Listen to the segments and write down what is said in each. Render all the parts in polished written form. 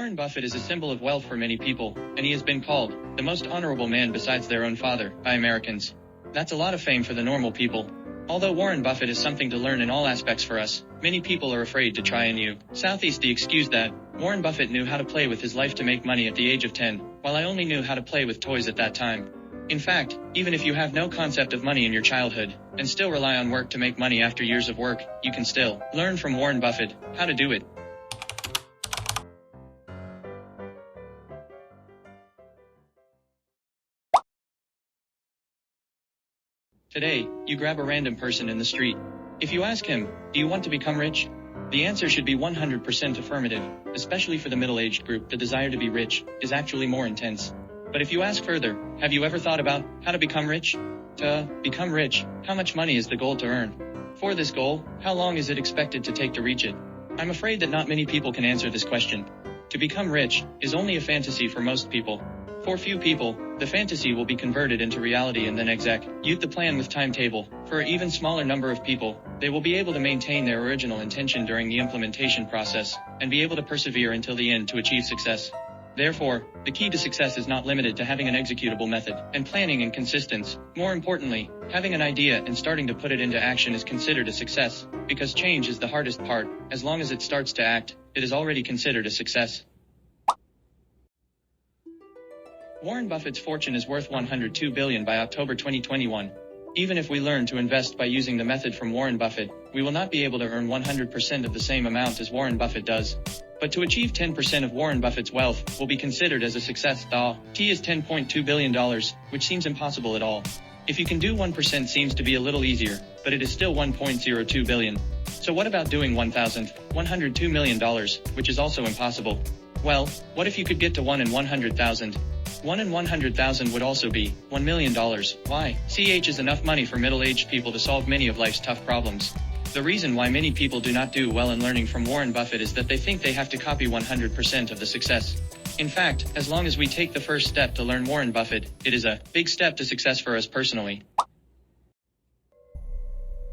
Warren Buffett is a symbol of wealth for many people, and he has been called the most honorable man besides their own father by Americans. That's a lot of fame for the normal people. Although Warren Buffett is something to learn in all aspects for us, many people are afraid to try and use Southeast the excuse that Warren Buffett knew how to play with his life to make money at the age of 10, while I only knew how to play with toys at that time. In fact, even if you have no concept of money in your childhood, and still rely on work to make money after years of work, you can still learn from Warren Buffett how to do it. Today, you grab a random person in the street. If you ask him, do you want to become rich? The answer should be 100% affirmative, especially for the middle-aged group. The desire to be rich is actually more intense. But if you ask further, have you ever thought about how to become rich? To become rich, how much money is the goal to earn? For this goal, how long is it expected to take to reach it? I'm afraid that not many people can answer this question. To become rich is only a fantasy for most people. For few people, the fantasy will be converted into reality and then execute the plan with timetable. For an even smaller number of people, they will be able to maintain their original intention during the implementation process, and be able to persevere until the end to achieve success. Therefore, the key to success is not limited to having an executable method and planning and consistency. More importantly, having an idea and starting to put it into action is considered a success, because change is the hardest part. As long as it starts to act, it is already considered a success. Warren Buffett's fortune is worth $102 billion by October 2021. Even if we learn to invest by using the method from Warren Buffett, we will not be able to earn 100% of the same amount as Warren Buffett does. But to achieve 10% of Warren Buffett's wealth will be considered as a success. The T is $10.2 billion, which seems impossible at all. If you can do 1% seems to be a little easier, but it is still $1.02 billion. So what about doing $102 million, which is also impossible? Well, what if you could get to 1 in 100,000? 1 in 100,000 would also be $1 million. Why? CH is enough money for middle-aged people to solve many of life's tough problems. The reason why many people do not do well in learning from Warren Buffett is that they think they have to copy 100% of the success. In fact, as long as we take the first step to learn Warren Buffett, it is a big step to success for us personally.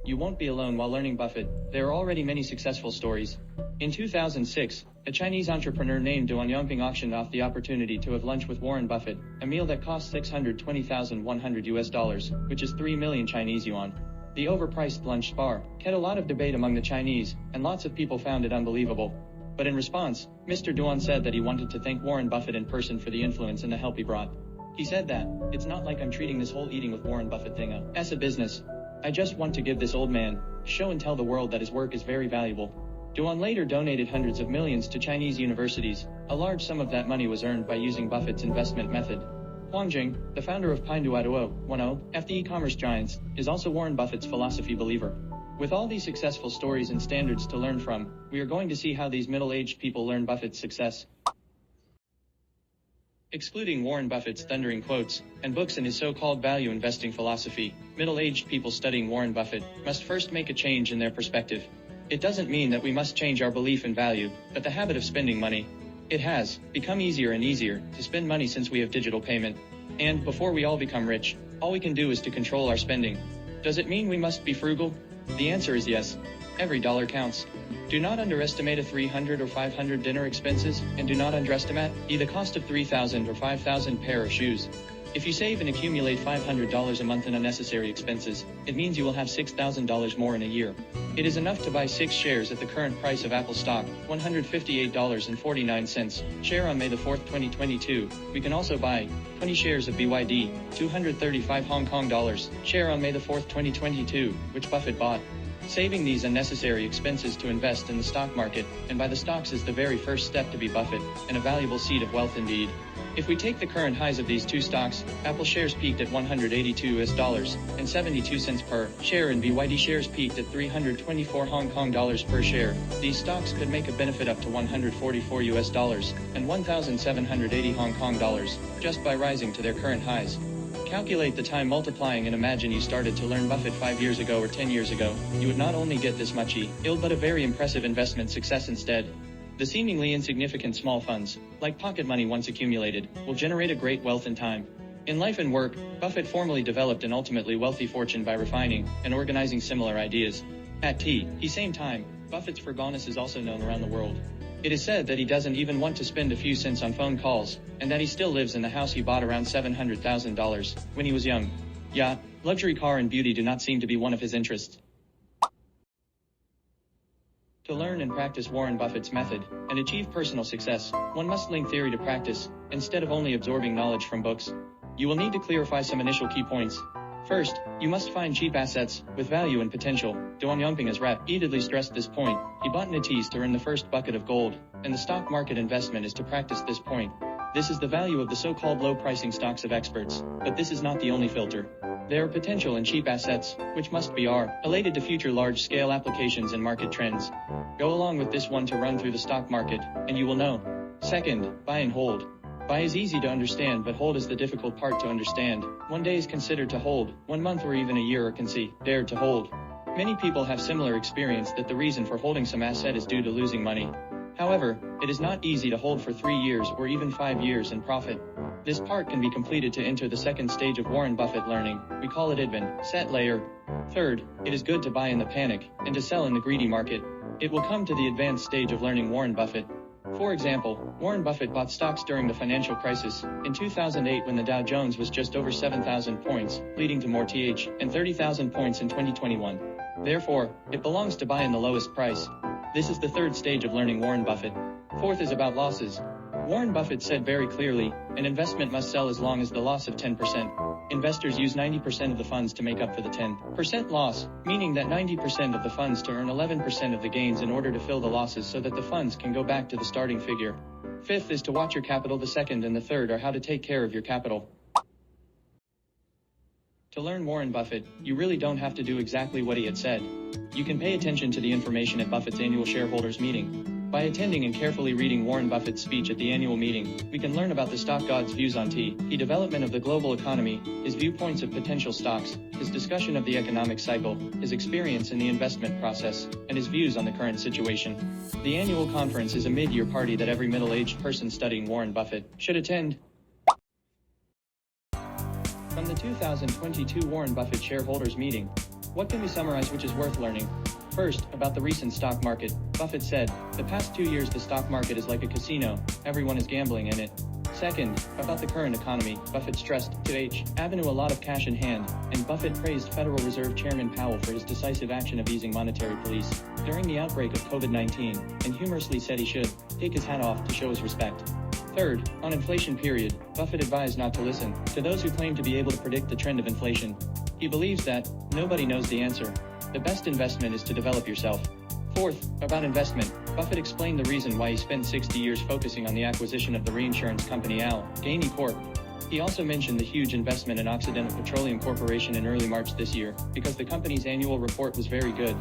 You won't be alone while learning Buffett. There are already many successful stories. In 2006, a Chinese entrepreneur named Duan Yongping auctioned off the opportunity to have lunch with Warren Buffett, a meal that cost $620,100, which is 3 million Chinese yuan. The overpriced lunch sparked a lot of debate among the Chinese, and lots of people found it unbelievable. But in response, Mr. Duan said that he wanted to thank Warren Buffett in person for the influence and the help he brought. He said that, "It's not like I'm treating this whole eating with Warren Buffett thing as a business. I just want to give this old man show and tell the world that his work is very valuable." Duan later donated hundreds of millions to Chinese universities. A large sum of that money was earned by using Buffett's investment method. Huang Jing, the founder of Pinduoduo, the e-commerce giants, is also Warren Buffett's philosophy believer. With all these successful stories and standards to learn from, we are going to see how these middle-aged people learn Buffett's success. Excluding Warren Buffett's thundering quotes and books and his so-called value investing philosophy, middle-aged people studying Warren Buffett must first make a change in their perspective. It doesn't mean that we must change our belief in value, but the habit of spending money. It has become easier and easier to spend money since we have digital payment. And before we all become rich, all we can do is to control our spending. Does it mean we must be frugal? The answer is yes. Every dollar counts. Do not underestimate a 300 or 500 dinner expenses, and do not underestimate the cost of 3,000 or 5,000 pair of shoes. If you save and accumulate $500 a month in unnecessary expenses, it means you will have $6,000 more in a year. It is enough to buy 6 shares at the current price of Apple stock, $158.49, share on May 4, 2022. We can also buy 20 shares of BYD, $235 Hong Kong dollars, share on May 4, 2022, which Buffett bought. Saving these unnecessary expenses to invest in the stock market and buy the stocks is the very first step to be Buffett, and a valuable seed of wealth indeed. If we take the current highs of these two stocks, Apple shares peaked at $182.72 per share and BYD shares peaked at 324 Hong Kong dollars per share. These stocks could make a benefit up to $144 and 1,780 Hong Kong dollars just by rising to their current highs. Calculate the time multiplying and imagine you started to learn Buffett 5 years ago or 10 years ago. You would not only get this much but a very impressive investment success instead. The seemingly insignificant small funds, like pocket money once accumulated, will generate a great wealth in time. In life and work, Buffett formally developed an ultimately wealthy fortune by refining and organizing similar ideas. At the same time, Buffett's forgiveness is also known around the world. It is said that he doesn't even want to spend a few cents on phone calls, and that he still lives in the house he bought around $700,000 when he was young. Yeah, luxury car and beauty do not seem to be one of his interests. To learn and practice Warren Buffett's method and achieve personal success, one must link theory to practice, instead of only absorbing knowledge from books. You will need to clarify some initial key points. First, you must find cheap assets with value and potential. Don Youngping has repeatedly stressed this point. He bought NFTs to earn the first bucket of gold, and the stock market investment is to practice this point. This is the value of the so-called low-pricing stocks of experts, but this is not the only filter. There are potential and cheap assets, which must be related to future large-scale applications and market trends. Go along with this one to run through the stock market, and you will know. Second, buy and hold. Buy is easy to understand, but hold is the difficult part to understand. 1 day is considered to hold, 1 month or even a year are considered to hold. Many people have similar experience that the reason for holding some asset is due to losing money. However, it is not easy to hold for 3 years or even 5 years and profit. This part can be completed to enter the second stage of Warren Buffett learning. We call it advanced set layer. Third, it is good to buy in the panic and to sell in the greedy market. It will come to the advanced stage of learning Warren Buffett. For example, Warren Buffett bought stocks during the financial crisis in 2008 when the Dow Jones was just over 7,000 points, leading to more and 30,000 points in 2021. Therefore, it belongs to buy in the lowest price. This is the third stage of learning Warren Buffett. Fourth is about losses. Warren Buffett said very clearly, an investment must sell as long as the loss of 10%. Investors use 90% of the funds to make up for the 10% loss, meaning that 90% of the funds to earn 11% of the gains in order to fill the losses so that the funds can go back to the starting figure. Fifth is to watch your capital. The second and the third are how to take care of your capital. To learn Warren Buffett, you really don't have to do exactly what he had said. You can pay attention to the information at Buffett's annual shareholders meeting. By attending and carefully reading Warren Buffett's speech at the annual meeting, we can learn about the stock god's views on the development of the global economy, his viewpoints of potential stocks, his discussion of the economic cycle, his experience in the investment process, and his views on the current situation. The annual conference is a mid-year party that every middle-aged person studying Warren Buffett should attend. From the 2022 Warren Buffett shareholders meeting, what can we summarize which is worth learning? First, about the recent stock market, Buffett said, the past 2 years the stock market is like a casino, everyone is gambling in it. Second, about the current economy, Buffett stressed, having a lot of cash in hand, and Buffett praised Federal Reserve Chairman Powell for his decisive action of easing monetary police during the outbreak of COVID-19, and humorously said he should take his hat off to show his respect. Third, on inflation period, Buffett advised not to listen to those who claim to be able to predict the trend of inflation. He believes that nobody knows the answer. The best investment is to develop yourself. Fourth, about investment, Buffett explained the reason why he spent 60 years focusing on the acquisition of the reinsurance company Allegheny Corp. He also mentioned the huge investment in Occidental Petroleum Corporation in early March this year, because the company's annual report was very good.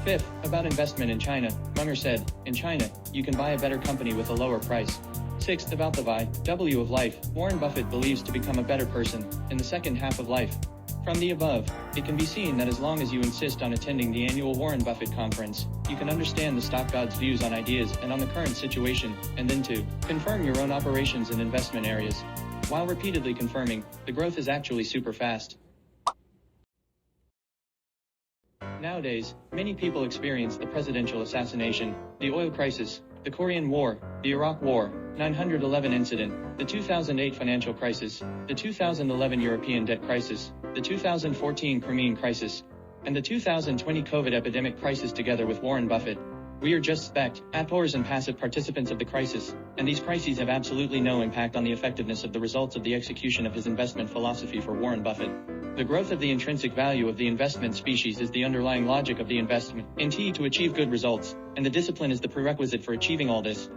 Fifth, about investment in China, Munger said, in China, you can buy a better company with a lower price. Sixth, about the value of life, Warren Buffett believes to become a better person in the second half of life. From the above, it can be seen that as long as you insist on attending the annual Warren Buffett conference, you can understand the stock god's views on ideas and on the current situation, and then to confirm your own operations and investment areas. While repeatedly confirming, the growth is actually super fast. Nowadays, many people experience the presidential assassination, the oil crisis, the Korean War, the Iraq War, 9/11 incident, the 2008 financial crisis, the 2011 European debt crisis, the 2014 Crimean crisis, and the 2020 COVID epidemic crisis together with Warren Buffett. We are just spectators and passive participants of the crisis, and these crises have absolutely no impact on the effectiveness of the results of the execution of his investment philosophy for Warren Buffett. The growth of the intrinsic value of the investment species is the underlying logic of the investment to achieve good results, and the discipline is the prerequisite for achieving all this.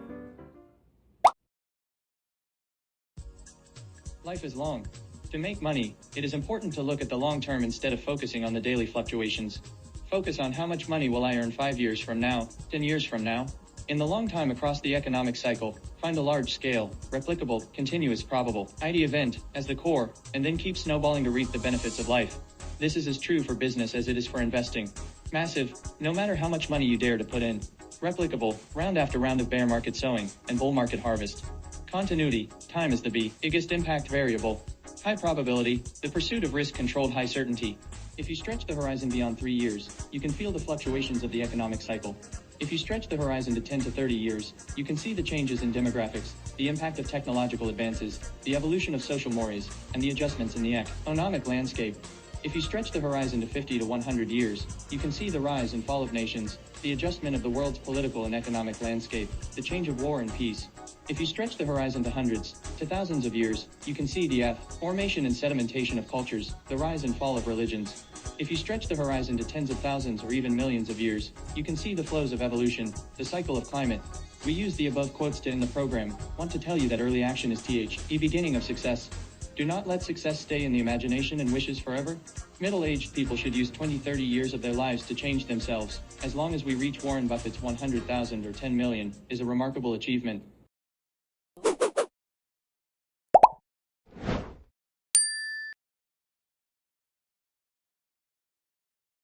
Life is long. To make money, it is important to look at the long term instead of focusing on the daily fluctuations. Focus on how much money will I earn 5 years from now, 10 years from now. In the long time across the economic cycle, find a large-scale, replicable, continuous probable ID event as the core, and then keep snowballing to reap the benefits of life. This is as true for business as it is for investing. Massive, no matter how much money you dare to put in. Replicable, round after round of bear market sowing, and bull market harvest. Continuity, time is the biggest impact variable. High probability, the pursuit of risk-controlled high certainty. If you stretch the horizon beyond 3 years, you can feel the fluctuations of the economic cycle. If you stretch the horizon to 10 to 30 years, you can see the changes in demographics, the impact of technological advances, the evolution of social mores, and the adjustments in the economic landscape. If you stretch the horizon to 50 to 100 years, you can see the rise and fall of nations, the adjustment of the world's political and economic landscape, the change of war and peace. If you stretch the horizon to hundreds to thousands of years, you can see the formation and sedimentation of cultures, the rise and fall of religions. If you stretch the horizon to tens of thousands or even millions of years, you can see the flows of evolution, the cycle of climate. We use the above quotes to end the program. Want to tell you that early action is the beginning of success. Do not let success stay in the imagination and wishes forever. Middle-aged people should use 20-30 years of their lives to change themselves. As long as we reach Warren Buffett's 100,000 or 10 million is a remarkable achievement.